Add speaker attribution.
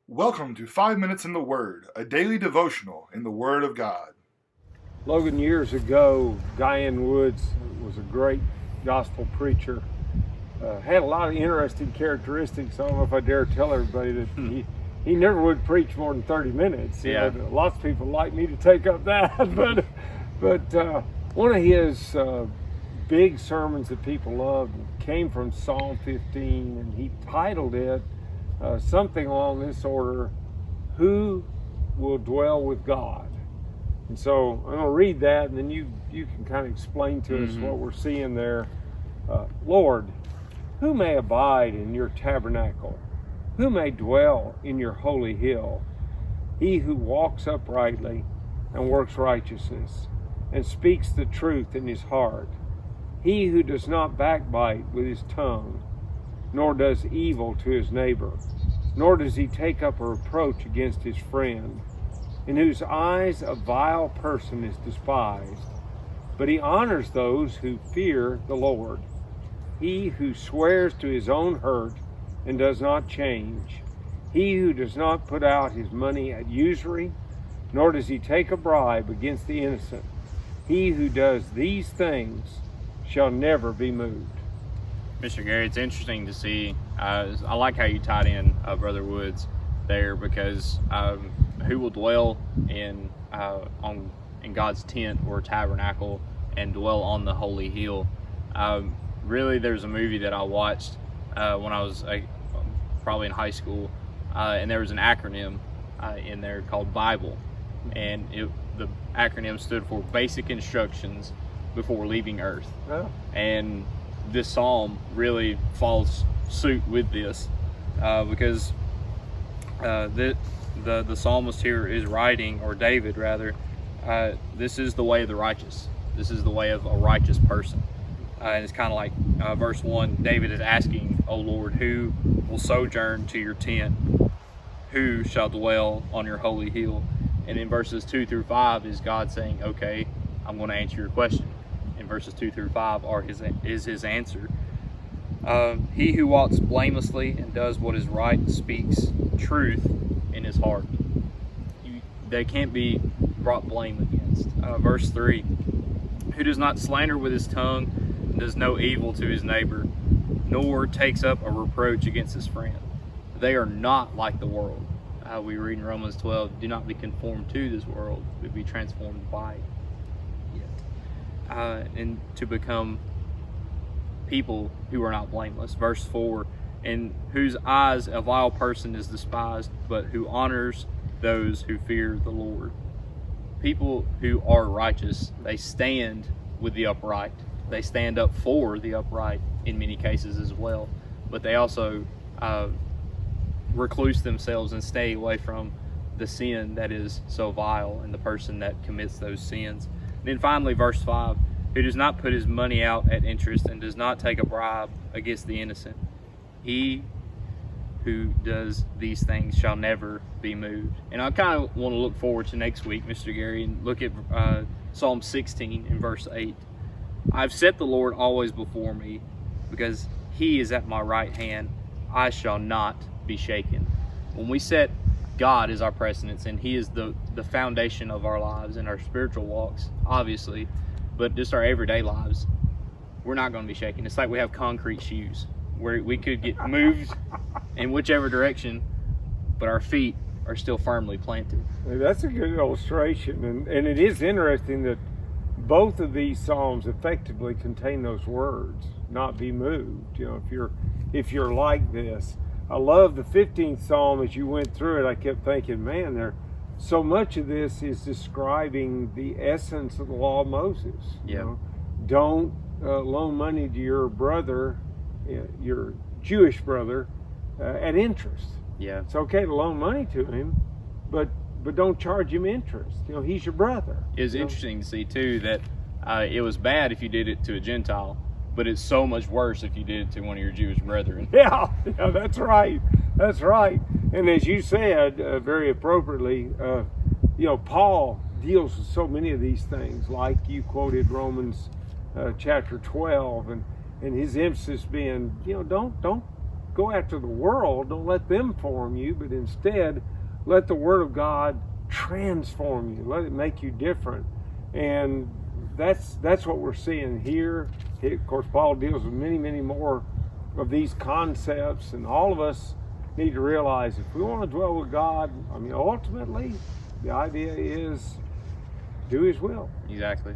Speaker 1: Welcome to 5 Minutes in the Word, a daily devotional in the Word of God.
Speaker 2: Logan, years ago, Diane Woods was a great gospel preacher. Had a lot of interesting characteristics. I don't know if I dare tell everybody that he never would preach more than 30 minutes.
Speaker 3: Yeah.
Speaker 2: Lots of people like me to take up that, but one of his big sermons that people loved came from Psalm 15, and he titled it something along this order: "Who will dwell with God?" And so I'm going to read that, and then you can kind of explain to us what we're seeing there. Lord, who may abide in your tabernacle? Who may dwell in your holy hill? He who walks uprightly and works righteousness and speaks the truth in his heart. He who does not backbite with his tongue, nor does evil to his neighbor, nor does he take up a reproach against his friend, in whose eyes a vile person is despised, but he honors those who fear the Lord. He who swears to his own hurt and does not change, he who does not put out his money at usury, nor does he take a bribe against the innocent, he who does these things shall never be moved.
Speaker 3: Mr. Gary, it's interesting to see. I like how you tied in Brother Woods there, because who will dwell in God's tent or tabernacle and dwell on the holy hill? Really, there's a movie that I watched when I was probably in high school, and there was an acronym in there called Bible, and the acronym stood for Basic Instructions Before Leaving Earth.
Speaker 2: Oh.
Speaker 3: And this psalm really follows suit with this, because the psalmist here is writing, or David rather, this is the way of the righteous. This is the way of a righteous person. And it's kind of like verse 1, David is asking, "O Lord, who will sojourn to your tent? Who shall dwell on your holy hill?" And in verses 2 through 5 is God saying, "Okay, I'm going to answer your question." And verses 2 through 5 is his answer. He who walks blamelessly and does what is right speaks truth in his heart. They can't be brought blame against. Verse 3, who does not slander with his tongue, and does no evil to his neighbor, nor takes up a reproach against his friend. They are not like the world. We read in Romans 12, do not be conformed to this world, but be transformed by it. And to become people who are not blameless. Verse 4, in whose eyes a vile person is despised, but who honors those who fear the Lord. People who are righteous, they stand with the upright. They stand up for the upright in many cases as well, but they also recluse themselves and stay away from the sin that is so vile and the person that commits those sins. Then finally, verse 5, who does not put his money out at interest and does not take a bribe against the innocent. He who does these things shall never be moved. And I kind of want to look forward to next week, Mr. Gary, and look at Psalm 16 in verse 8. I've set the Lord always before me, because he is at my right hand. I shall not be shaken. When we set God as our precedence, and he is the foundation of our lives and our spiritual walks, obviously, but just our everyday lives, we're not going to be shaken. It's like we have concrete shoes where we could get moved in whichever direction, but our feet are still firmly planted.
Speaker 2: That's a good illustration, and it is interesting that both of these psalms effectively contain those words, not be moved. If you're like this. I love the 15th Psalm. As you went through it, I kept thinking, man, so much of this is describing the essence of the law of Moses.
Speaker 3: Yeah.
Speaker 2: Don't loan money to your brother, your Jewish brother, at interest.
Speaker 3: Yeah.
Speaker 2: It's okay to loan money to him, but don't charge him interest. He's your brother.
Speaker 3: It's interesting to see too that it was bad if you did it to a Gentile, but it's so much worse if you did it to one of your Jewish brethren.
Speaker 2: Yeah, that's right. That's right. And as you said very appropriately, Paul deals with so many of these things, like you quoted Romans chapter 12, and his emphasis being, don't go after the world. Don't let them form you, but instead let the Word of God transform you. Let it make you different. And that's what we're seeing here. Of course, Paul deals with many, many more of these concepts, and all of us need to realize if we want to dwell with God, I mean, ultimately, the idea is do His will.
Speaker 3: Exactly.